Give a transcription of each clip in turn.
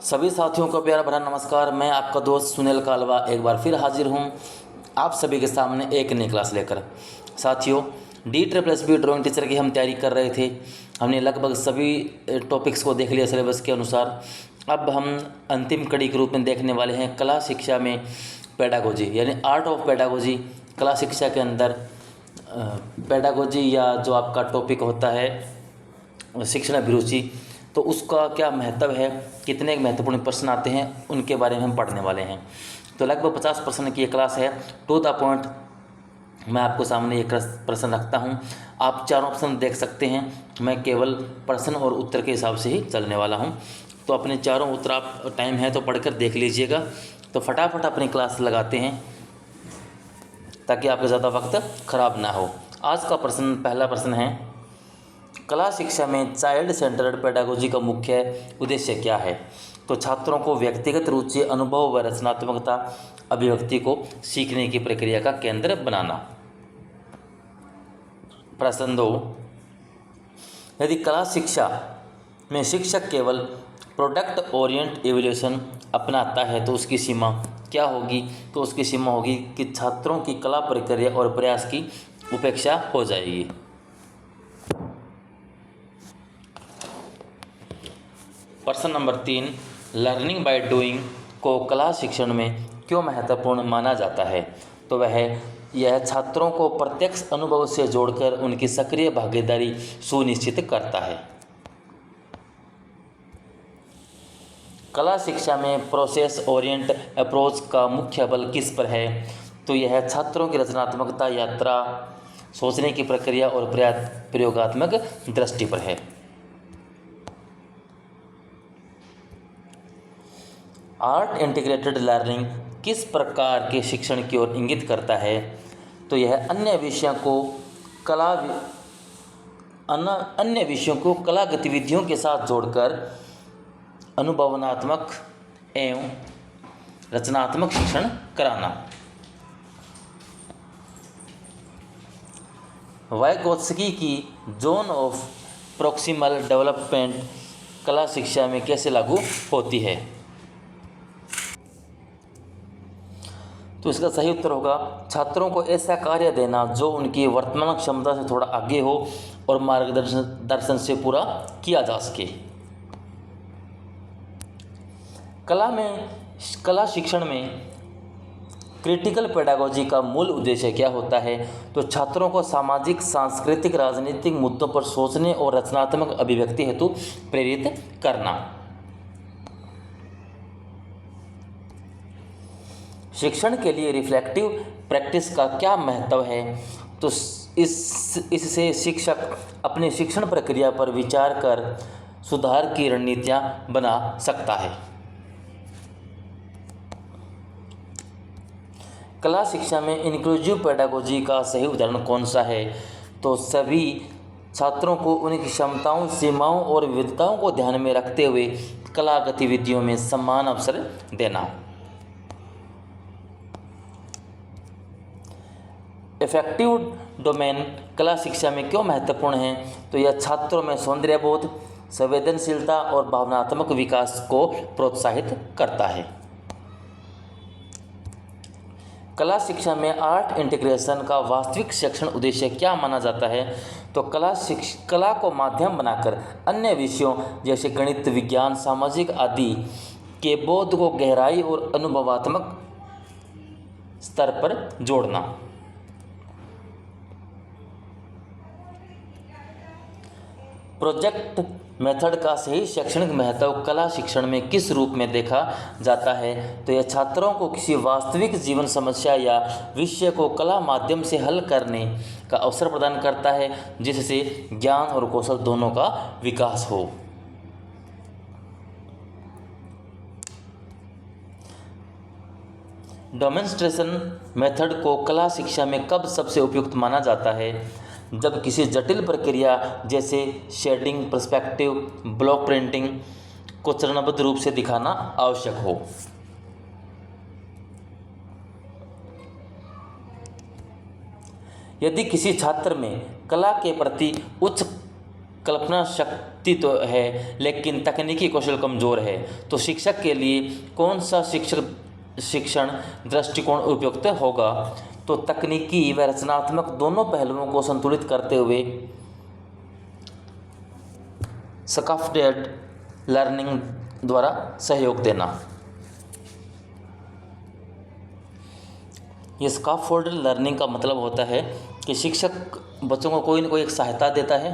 सभी साथियों को प्यारा भरा नमस्कार। मैं आपका दोस्त सुनील कालवा एक बार फिर हाजिर हूँ आप सभी के सामने एक नई क्लास लेकर। साथियों, DSSB ड्राइंग टीचर की हम तैयारी कर रहे थे। हमने लगभग सभी टॉपिक्स को देख लिया सिलेबस के अनुसार। अब हम अंतिम कड़ी के रूप में देखने वाले हैं कला शिक्षा में पेडागोजी, यानी आर्ट ऑफ पेडागोजी। कला शिक्षा के अंदर पेडागोजी या जो आपका टॉपिक होता है शिक्षण अभिरुचि, तो उसका क्या महत्व है, कितने महत्वपूर्ण प्रश्न आते हैं, उनके बारे में हम पढ़ने वाले हैं। तो लगभग 50% की ये क्लास है। टू द पॉइंट मैं आपको सामने एक प्रश्न रखता हूं। आप चारों ऑप्शन देख सकते हैं। मैं केवल प्रश्न और उत्तर के हिसाब से ही चलने वाला हूं। तो अपने चारों उत्तर आप टाइम है तो पढ़कर देख लीजिएगा। तो फटाफट अपनी क्लास लगाते हैं ताकि आपका ज़्यादा वक्त खराब ना हो। आज का प्रश्न, पहला प्रश्न है, कला शिक्षा में चाइल्ड सेंटर्ड पेडागोजी का मुख्य उद्देश्य क्या है? तो छात्रों को व्यक्तिगत रुचि, अनुभव व रचनात्मकता अभिव्यक्ति को सीखने की प्रक्रिया का केंद्र बनाना। प्रश्न 2, यदि कला शिक्षा में शिक्षक केवल प्रोडक्ट ओरिएंट एवल्यूशन अपनाता है तो उसकी सीमा क्या होगी? तो उसकी सीमा होगी कि छात्रों की कला प्रक्रिया और प्रयास की उपेक्षा हो जाएगी। प्रश्न नंबर 3, लर्निंग बाय डूइंग को कला शिक्षण में क्यों महत्वपूर्ण माना जाता है? तो यह छात्रों को प्रत्यक्ष अनुभव से जोड़कर उनकी सक्रिय भागीदारी सुनिश्चित करता है। कला शिक्षा में प्रोसेस ओरिएंट अप्रोच का मुख्य बल किस पर है? तो यह छात्रों की रचनात्मकता, यात्रा, सोचने की प्रक्रिया और प्रयोगात्मक दृष्टि पर है। आर्ट इंटीग्रेटेड लर्निंग किस प्रकार के शिक्षण की ओर इंगित करता है? तो यह अन्य विषयों को कला गतिविधियों के साथ जोड़कर अनुभवनात्मक एवं रचनात्मक शिक्षण कराना। वाइगोत्स्की की जोन ऑफ प्रॉक्सिमल डेवलपमेंट कला शिक्षा में कैसे लागू होती है? तो इसका सही उत्तर होगा छात्रों को ऐसा कार्य देना जो उनकी वर्तमान क्षमता से थोड़ा आगे हो और मार्गदर्शन से पूरा किया जा सके। कला शिक्षण में क्रिटिकल पेडागोजी का मूल उद्देश्य क्या होता है? तो छात्रों को सामाजिक, सांस्कृतिक, राजनीतिक मुद्दों पर सोचने और रचनात्मक अभिव्यक्ति हेतु प्रेरित करना। शिक्षण के लिए रिफ्लेक्टिव प्रैक्टिस का क्या महत्व है? तो इससे शिक्षक अपनी शिक्षण प्रक्रिया पर विचार कर सुधार की रणनीतियां बना सकता है। कला शिक्षा में इंक्लूसिव पेडागोजी का सही उदाहरण कौन सा है? तो सभी छात्रों को उनकी क्षमताओं, सीमाओं और विविधताओं को ध्यान में रखते हुए कला गतिविधियों में समान अवसर देना। इफेक्टिव डोमेन कला शिक्षा में क्यों महत्वपूर्ण है? तो यह छात्रों में सौंदर्यबोध, संवेदनशीलता और भावनात्मक विकास को प्रोत्साहित करता है। कला शिक्षा में आर्ट इंटीग्रेशन का वास्तविक शिक्षण उद्देश्य क्या माना जाता है? तो कला को माध्यम बनाकर अन्य विषयों जैसे गणित, विज्ञान, सामाजिक आदि के बोध को गहराई और अनुभवात्मक स्तर पर जोड़ना। प्रोजेक्ट मेथड का सही शैक्षणिक महत्व कला शिक्षण में किस रूप में देखा जाता है? तो यह छात्रों को किसी वास्तविक जीवन समस्या या विषय को कला माध्यम से हल करने का अवसर प्रदान करता है, जिससे ज्ञान और कौशल दोनों का विकास हो। डेमोन्स्ट्रेशन मेथड को कला शिक्षा में कब सबसे उपयुक्त माना जाता है? जब किसी जटिल प्रक्रिया जैसे शेडिंग, पर्सपेक्टिव, ब्लॉक प्रिंटिंग को चरणबद्ध रूप से दिखाना आवश्यक हो। यदि किसी छात्र में कला के प्रति उच्च कल्पना शक्ति तो है लेकिन तकनीकी कौशल कमज़ोर है, तो शिक्षक के लिए कौन सा शिक्षण दृष्टिकोण उपयुक्त होगा? तो तकनीकी व रचनात्मक दोनों पहलुओं को संतुलित करते हुए स्कैफोल्डेड लर्निंग द्वारा सहयोग देना। ये स्कैफोल्डेड लर्निंग का मतलब होता है कि शिक्षक बच्चों को कोई ना कोई एक सहायता देता है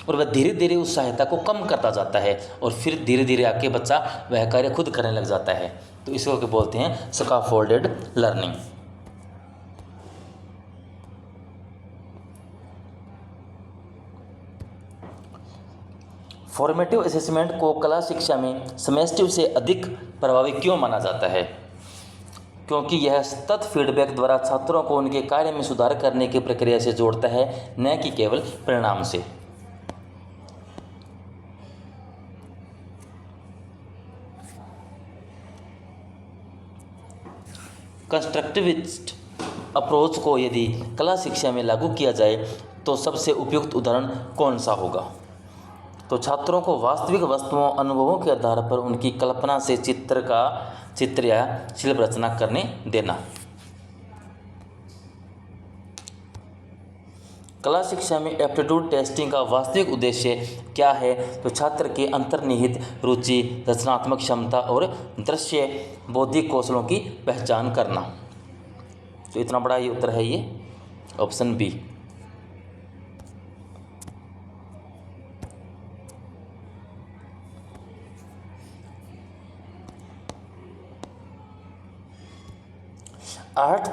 और वह धीरे धीरे उस सहायता को कम करता जाता है और फिर धीरे धीरे आके बच्चा वह कार्य खुद करने लग जाता है। तो इसको क्या बोलते हैं? स्कैफोल्डेड लर्निंग। फॉर्मेटिव असेसमेंट को कला शिक्षा में समेस्टिव से अधिक प्रभावी क्यों माना जाता है? क्योंकि यह सतत फीडबैक द्वारा छात्रों को उनके कार्य में सुधार करने की प्रक्रिया से जोड़ता है, न कि केवल परिणाम से। कंस्ट्रक्टिविस्ट अप्रोच को यदि कला शिक्षा में लागू किया जाए तो सबसे उपयुक्त उदाहरण कौन सा होगा? तो छात्रों को वास्तविक वस्तुओं अनुभवों के आधार पर उनकी कल्पना से चित्र या शिल्प रचना करने देना। कला शिक्षा में एप्टीट्यूड टेस्टिंग का वास्तविक उद्देश्य क्या है? तो छात्र के अंतर्निहित रुचि, रचनात्मक क्षमता और दृश्य बौद्धिक कौशलों की पहचान करना। तो इतना बड़ा ये उत्तर है, ये ऑप्शन बी। आर्ट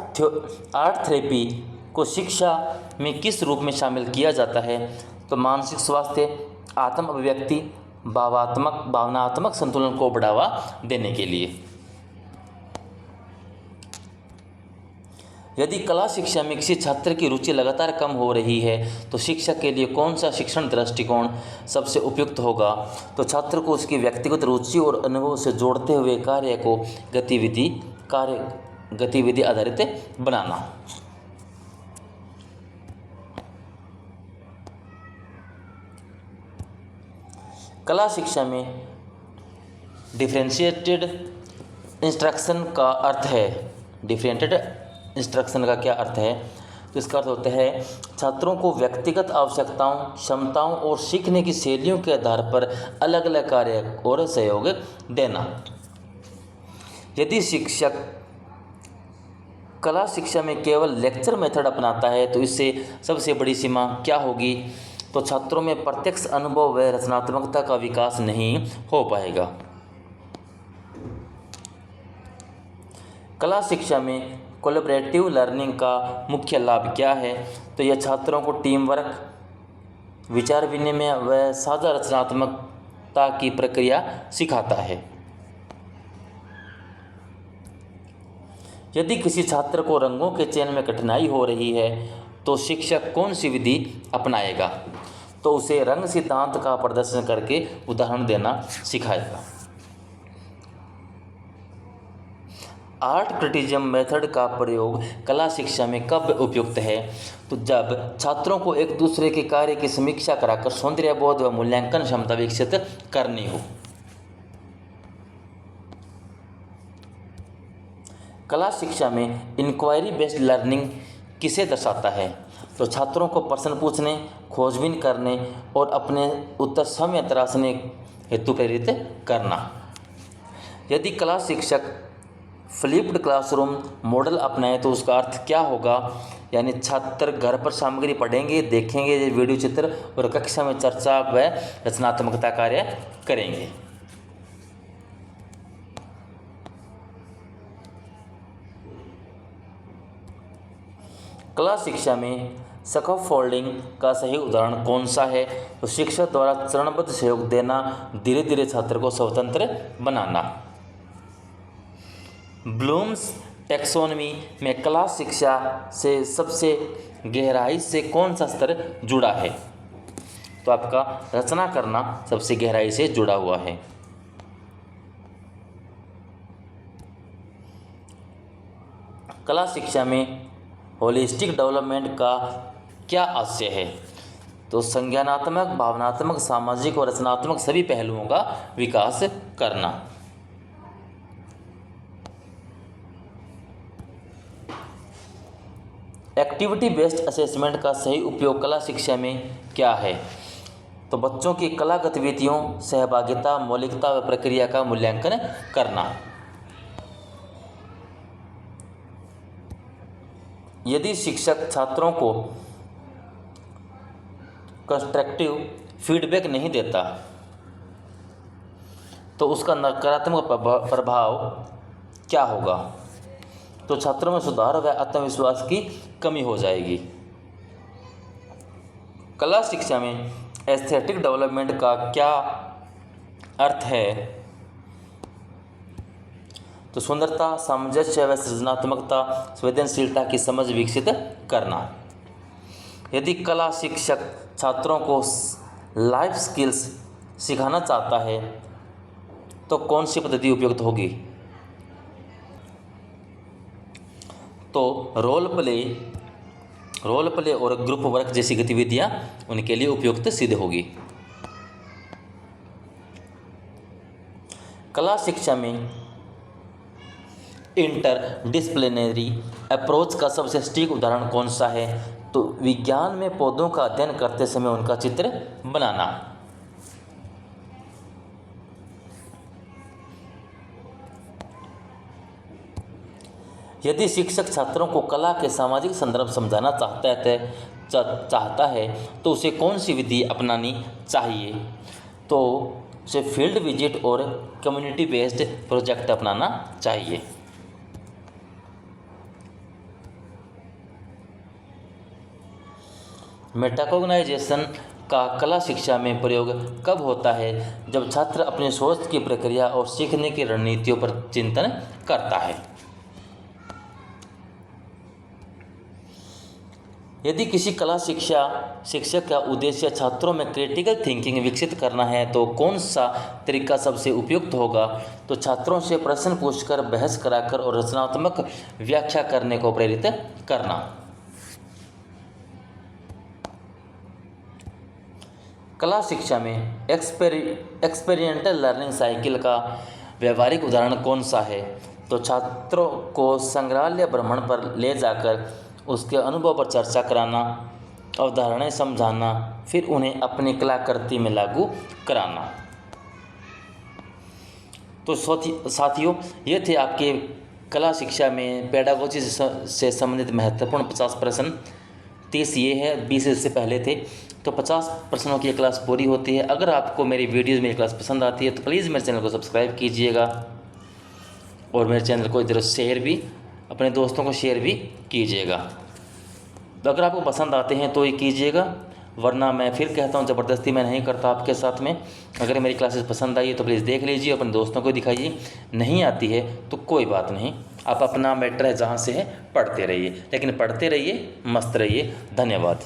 थेरेपी को शिक्षा में किस रूप में शामिल किया जाता है? तो मानसिक स्वास्थ्य, आत्म अभिव्यक्ति, भावनात्मक संतुलन को बढ़ावा देने के लिए। यदि कला शिक्षा में किसी छात्र की रुचि लगातार कम हो रही है तो शिक्षक के लिए कौन सा शिक्षण दृष्टिकोण सबसे उपयुक्त होगा? तो छात्र को उसकी व्यक्तिगत रुचि और अनुभव से जोड़ते हुए कार्य को गतिविधि आधारित बनाना। कला शिक्षा में डिफरेंशिएटेड इंस्ट्रक्शन का अर्थ है। डिफरेंशिएटेड इंस्ट्रक्शन का क्या अर्थ है? तो इसका अर्थ होता है छात्रों को व्यक्तिगत आवश्यकताओं, क्षमताओं और सीखने की शैलियों के आधार पर अलग अलग कार्य और सहयोग देना। यदि शिक्षक कला शिक्षा में केवल लेक्चर मेथड अपनाता है तो इससे सबसे बड़ी सीमा क्या होगी? तो छात्रों में प्रत्यक्ष अनुभव व रचनात्मकता का विकास नहीं हो पाएगा। कला शिक्षा में कोलैबोरेटिव लर्निंग का मुख्य लाभ क्या है? तो यह छात्रों को टीम वर्क, विचार विनिमय व साझा रचनात्मकता की प्रक्रिया सिखाता है। यदि किसी छात्र को रंगों के चयन में कठिनाई हो रही है तो शिक्षक कौन सी विधि अपनाएगा? तो उसे रंग सिद्धांत का प्रदर्शन करके उदाहरण देना सिखाएगा। आर्ट क्रिटिज्म मेथड का प्रयोग कला शिक्षा में कब उपयुक्त है? तो जब छात्रों को एक दूसरे के कार्य की समीक्षा कराकर सौंदर्यबोध व मूल्यांकन क्षमता विकसित करनी हो। कला शिक्षा में इंक्वायरी बेस्ड लर्निंग किसे दर्शाता है? तो छात्रों को प्रश्न पूछने, खोजबीन करने और अपने उत्तर समय तराशने हेतु प्रेरित करना। यदि कला शिक्षक फ्लिप्ड क्लासरूम मॉडल अपनाए तो उसका अर्थ क्या होगा? यानी छात्र घर पर सामग्री पढ़ेंगे, देखेंगे वीडियो चित्र और कक्षा में चर्चा व रचनात्मकता कार्य करेंगे। कला शिक्षा में स्कैफोल्डिंग का सही उदाहरण कौन सा है? तो शिक्षक द्वारा चरणबद्ध सहयोग देना, धीरे धीरे छात्र को स्वतंत्र बनाना। ब्लूम्स टैक्सोनॉमी में कला शिक्षा से सबसे गहराई से कौन सा स्तर जुड़ा है? तो आपका रचना करना सबसे गहराई से जुड़ा हुआ है। कला शिक्षा में होलिस्टिक डेवलपमेंट का क्या आशय है? तो संज्ञानात्मक, भावनात्मक, सामाजिक और रचनात्मक सभी पहलुओं का विकास करना। एक्टिविटी बेस्ड असेसमेंट का सही उपयोग कला शिक्षा में क्या है? तो बच्चों की कला गतिविधियों, सहभागिता, मौलिकता व प्रक्रिया का मूल्यांकन करना। यदि शिक्षक छात्रों को कंस्ट्रक्टिव फीडबैक नहीं देता तो उसका नकारात्मक प्रभाव क्या होगा? तो छात्रों में सुधार व आत्मविश्वास की कमी हो जाएगी। कला शिक्षा में एस्थेटिक डेवलपमेंट का क्या अर्थ है? तो सुंदरता, सामंजस्य व सृजनात्मकता, संवेदनशीलता की समझ विकसित करना। यदि कला शिक्षक छात्रों को लाइफ स्किल्स सिखाना चाहता है तो कौन सी पद्धति उपयुक्त होगी? तो रोल प्ले और ग्रुप वर्क जैसी गतिविधियां उनके लिए उपयुक्त सिद्ध होगी। कला शिक्षा में इंटरडिसिप्लिनरी अप्रोच का सबसे सटीक उदाहरण कौन सा है? तो विज्ञान में पौधों का अध्ययन करते समय उनका चित्र बनाना। यदि शिक्षक छात्रों को कला के सामाजिक संदर्भ समझाना चाहता है तो उसे कौन सी विधि अपनानी चाहिए? तो उसे फील्ड विजिट और कम्युनिटी बेस्ड प्रोजेक्ट अपनाना चाहिए। मेटाकोग्नाइजेशन का कला शिक्षा में प्रयोग कब होता है? जब छात्र अपनी सोच की प्रक्रिया और सीखने की रणनीतियों पर चिंतन करता है। यदि किसी कला शिक्षक का उद्देश्य छात्रों में क्रिटिकल थिंकिंग विकसित करना है तो कौन सा तरीका सबसे उपयुक्त होगा? तो छात्रों से प्रश्न पूछकर, बहस कराकर और रचनात्मक व्याख्या करने को प्रेरित करना। कला शिक्षा में एक्सपेरिमेंटल लर्निंग साइकिल का व्यवहारिक उदाहरण कौन सा है? तो छात्रों को संग्रहालय भ्रमण पर ले जाकर उसके अनुभव पर चर्चा कराना, अवधारणाएं समझाना, फिर उन्हें अपनी कलाकृति में लागू कराना। तो साथियों, ये थे आपके कला शिक्षा में पेडागोजी से संबंधित महत्वपूर्ण 50 प्रश्न। 30 ये है, 20 इससे पहले थे। तो 50 प्रश्नों की क्लास पूरी होती है। अगर आपको मेरी मेरी क्लास पसंद आती है तो प्लीज़ मेरे चैनल को सब्सक्राइब कीजिएगा और मेरे चैनल को इधर शेयर भी, अपने दोस्तों को शेयर भी कीजिएगा। तो अगर आपको पसंद आते हैं तो ये कीजिएगा, वरना मैं फिर कहता हूँ ज़बरदस्ती मैं नहीं करता आपके साथ में। अगर मेरी क्लासेस पसंद आई है तो प्लीज़ देख लीजिए, अपने दोस्तों को दिखाइए। नहीं आती है तो कोई बात नहीं, आप अपना मैटर है जहाँ से है पढ़ते रहिए, लेकिन पढ़ते रहिए, मस्त रहिए। धन्यवाद।